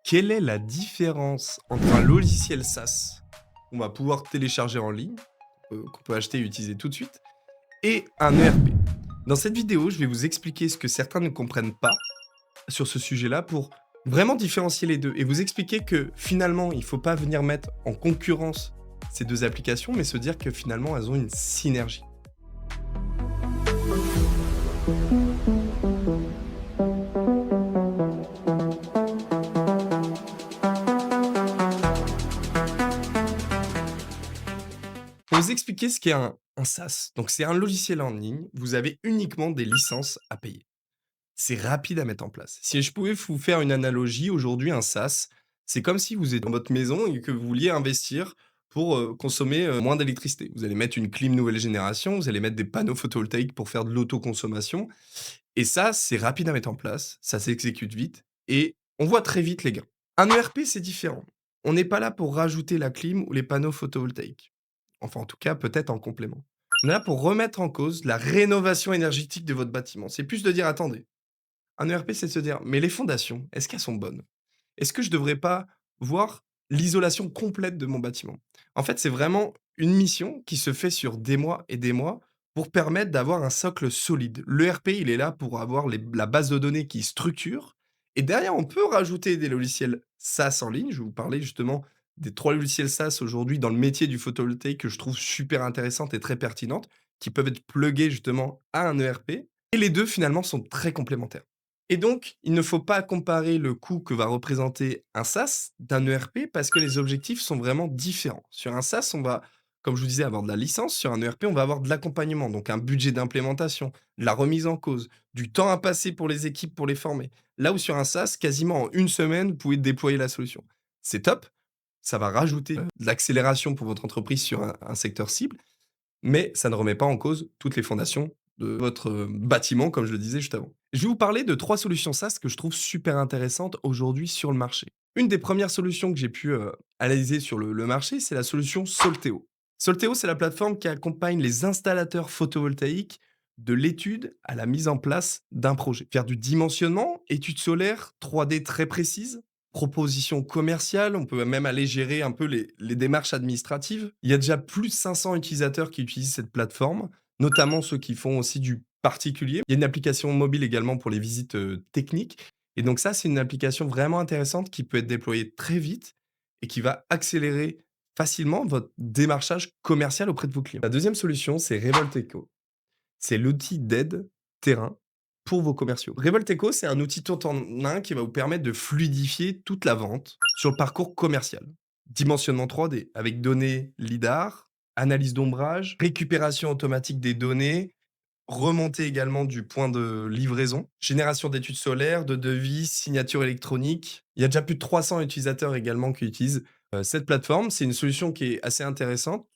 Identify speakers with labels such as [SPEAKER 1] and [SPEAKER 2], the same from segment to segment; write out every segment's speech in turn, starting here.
[SPEAKER 1] Quelle est la différence entre un logiciel SaaS qu'on va pouvoir télécharger en ligne, qu'on peut acheter et utiliser tout de suite, et un ERP? Dans cette vidéo, je vais vous expliquer ce que certains ne comprennent pas sur ce sujet-là pour vraiment différencier les deux et vous expliquer que finalement, il ne faut pas venir mettre en concurrence ces deux applications, mais se dire que finalement, elles ont une synergie. Pour vous expliquer ce qu'est un SaaS, donc c'est un logiciel en ligne, vous avez uniquement des licences à payer. C'est rapide à mettre en place. Si je pouvais vous faire une analogie, aujourd'hui, un SaaS, c'est comme si vous êtes dans votre maison et que vous vouliez investir pour consommer moins d'électricité. Vous allez mettre une clim nouvelle génération, vous allez mettre des panneaux photovoltaïques pour faire de l'autoconsommation. Et ça, c'est rapide à mettre en place, ça s'exécute vite et on voit très vite les gains. Un ERP, c'est différent. On n'est pas là pour rajouter la clim ou les panneaux photovoltaïques. Enfin, en tout cas, peut-être en complément. On est là pour remettre en cause la rénovation énergétique de votre bâtiment. C'est plus de dire, attendez, un ERP, c'est de se dire: «Mais les fondations, est-ce qu'elles sont bonnes? Est-ce que je devrais pas voir l'isolation complète de mon bâtiment?» En fait, c'est vraiment une mission qui se fait sur des mois et des mois pour permettre d'avoir un socle solide. L'ERP, il est là pour avoir la base de données qui structure et derrière, on peut rajouter des logiciels SaaS en ligne. Je vais vous parler justement des 3 logiciels SaaS aujourd'hui dans le métier du photovoltaïque que je trouve super intéressantes et très pertinentes, qui peuvent être pluguées justement à un ERP et les 2 finalement sont très complémentaires. Et donc, il ne faut pas comparer le coût que va représenter un SaaS d'un ERP parce que les objectifs sont vraiment différents. Sur un SaaS, on va, comme je vous disais, avoir de la licence. Sur un ERP, on va avoir de l'accompagnement, donc un budget d'implémentation, de la remise en cause, du temps à passer pour les équipes pour les former. Là où sur un SaaS, quasiment en une semaine, vous pouvez déployer la solution. C'est top, ça va rajouter de l'accélération pour votre entreprise sur un secteur cible, mais ça ne remet pas en cause toutes les fondations de votre, bâtiment, comme je le disais juste avant. Je vais vous parler de 3 solutions SaaS que je trouve super intéressantes aujourd'hui sur le marché. Une des premières solutions que j'ai pu, analyser sur le marché, c'est la solution Solteo. Solteo, c'est la plateforme qui accompagne les installateurs photovoltaïques de l'étude à la mise en place d'un projet. Faire du dimensionnement, études solaires 3D très précises, propositions commerciales, on peut même aller gérer un peu les démarches administratives. Il y a déjà plus de 500 utilisateurs qui utilisent cette plateforme, notamment ceux qui font aussi du particulier. Il y a une application mobile également pour les visites techniques. Et donc ça, c'est une application vraiment intéressante qui peut être déployée très vite et qui va accélérer facilement votre démarchage commercial auprès de vos clients. La deuxième solution, c'est Revolt Echo. C'est l'outil d'aide terrain pour vos commerciaux. Revolt Echo, c'est un outil tout en un qui va vous permettre de fluidifier toute la vente sur le parcours commercial. Dimensionnement 3D avec données lidar, analyse d'ombrage, récupération automatique des données, remontée également du point de livraison, génération d'études solaires, de devis, signature électronique. Il y a déjà plus de 300 utilisateurs également qui utilisent cette plateforme. C'est une solution qui est assez intéressante.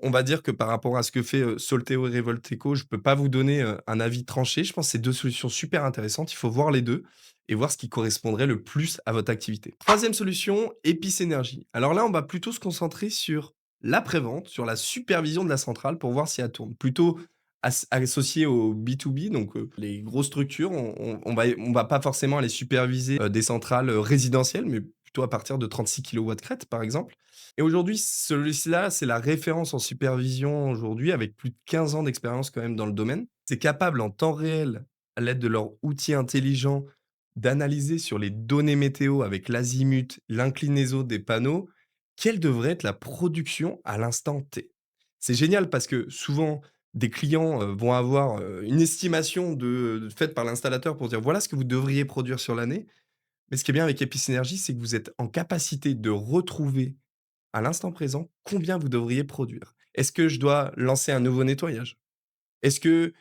[SPEAKER 1] On va dire que par rapport à ce que fait Solteo et Revolteco, je ne peux pas vous donner un avis tranché. Je pense que c'est deux solutions super intéressantes. Il faut voir les deux et voir ce qui correspondrait le plus à votre activité. Troisième solution, Epic Energy. Alors là, on va plutôt se concentrer sur l'après-vente, sur la supervision de la centrale pour voir si elle tourne. Plutôt associé au B2B, donc les grosses structures, on va pas forcément aller superviser des centrales résidentielles, mais plutôt à partir de 36 kilowatts crête, par exemple. Et aujourd'hui, celui-là, c'est la référence en supervision aujourd'hui, avec plus de 15 ans d'expérience quand même dans le domaine. C'est capable en temps réel, à l'aide de leur outil intelligent, d'analyser sur les données météo avec l'azimut, l'inclinaison des panneaux, quelle devrait être la production à l'instant T. C'est génial parce que souvent, des clients vont avoir une estimation faite par l'installateur pour dire voilà ce que vous devriez produire sur l'année. Mais ce qui est bien avec Episynergie, c'est que vous êtes en capacité de retrouver à l'instant présent combien vous devriez produire. Est-ce que je dois lancer un nouveau nettoyage? Est-ce qu'il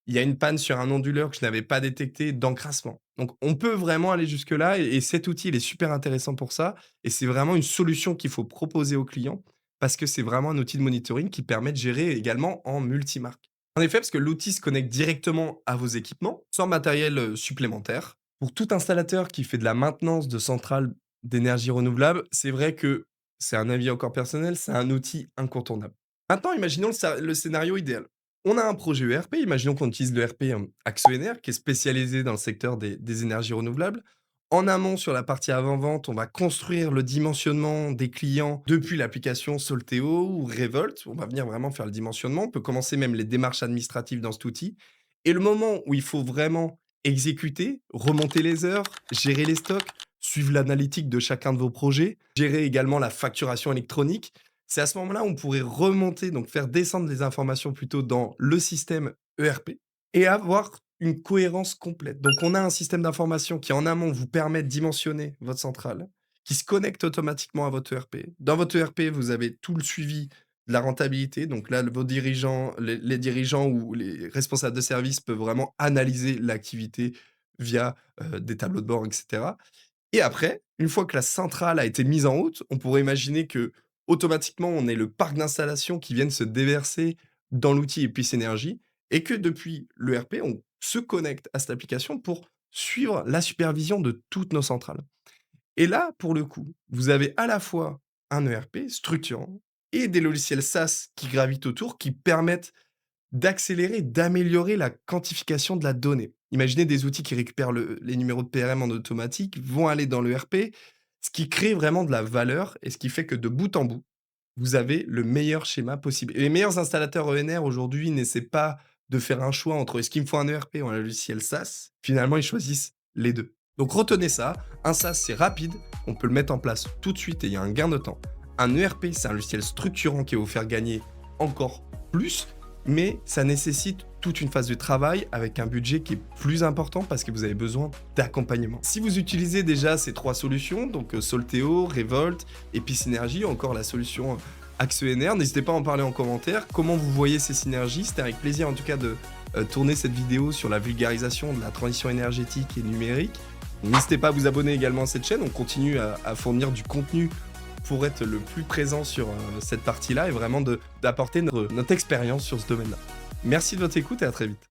[SPEAKER 1] y a une panne sur un onduleur que je n'avais pas détecté d'encrassement? Donc on peut vraiment aller jusque-là et cet outil, il est super intéressant pour ça et c'est vraiment une solution qu'il faut proposer aux clients parce que c'est vraiment un outil de monitoring qui permet de gérer également en multimarque. En effet, parce que l'outil se connecte directement à vos équipements sans matériel, supplémentaire. Pour tout installateur qui fait de la maintenance de centrales d'énergie renouvelable, c'est vrai que c'est un avis encore personnel, c'est un outil incontournable. Maintenant, imaginons le scénario idéal. On a un projet ERP, imaginons qu'on utilise l'ERP Axo Éner, qui est spécialisé dans le secteur des énergies renouvelables. En amont, sur la partie avant-vente, on va construire le dimensionnement des clients depuis l'application Solteo ou Revolt. On va venir vraiment faire le dimensionnement. On peut commencer même les démarches administratives dans cet outil. Et le moment où il faut vraiment exécuter, remonter les heures, gérer les stocks, suivre l'analytique de chacun de vos projets, gérer également la facturation électronique, c'est à ce moment-là où on pourrait remonter, donc faire descendre les informations plutôt dans le système ERP et avoir une cohérence complète. Donc on a un système d'information qui en amont vous permet de dimensionner votre centrale, qui se connecte automatiquement à votre ERP. Dans votre ERP, vous avez tout le suivi de la rentabilité. Donc là, vos dirigeants, les dirigeants ou les responsables de service peuvent vraiment analyser l'activité via, des tableaux de bord et cetera. Et après, une fois que la centrale a été mise en route, on pourrait imaginer que automatiquement, on ait le parc d'installation qui vienne se déverser dans l'outil Epic Énergie et que depuis l'ERP, on se connecte à cette application pour suivre la supervision de toutes nos centrales. Et là, pour le coup, vous avez à la fois un ERP structurant et des logiciels SaaS qui gravitent autour, qui permettent d'accélérer, d'améliorer la quantification de la donnée. Imaginez des outils qui récupèrent les numéros de PRM en automatique, vont aller dans l'ERP, ce qui crée vraiment de la valeur et ce qui fait que de bout en bout, vous avez le meilleur schéma possible. Et les meilleurs installateurs ENR aujourd'hui n'essaient pas de faire un choix entre est-ce qu'il me faut un ERP ou un logiciel SaaS. Finalement, ils choisissent les deux. Donc retenez ça, un SaaS c'est rapide, on peut le mettre en place tout de suite et il y a un gain de temps. Un ERP c'est un logiciel structurant qui va vous faire gagner encore plus, mais ça nécessite toute une phase de travail avec un budget qui est plus important parce que vous avez besoin d'accompagnement. Si vous utilisez déjà ces trois solutions, donc Solteo, Revolt, Episynergy, encore la solution AxeNR, n'hésitez pas à en parler en commentaire. Comment vous voyez ces synergies? C'était avec plaisir en tout cas de tourner cette vidéo sur la vulgarisation de la transition énergétique et numérique. N'hésitez pas à vous abonner également à cette chaîne, on continue à fournir du contenu pour être le plus présent sur cette partie-là et vraiment d'apporter notre expérience sur ce domaine-là. Merci de votre écoute et à très vite.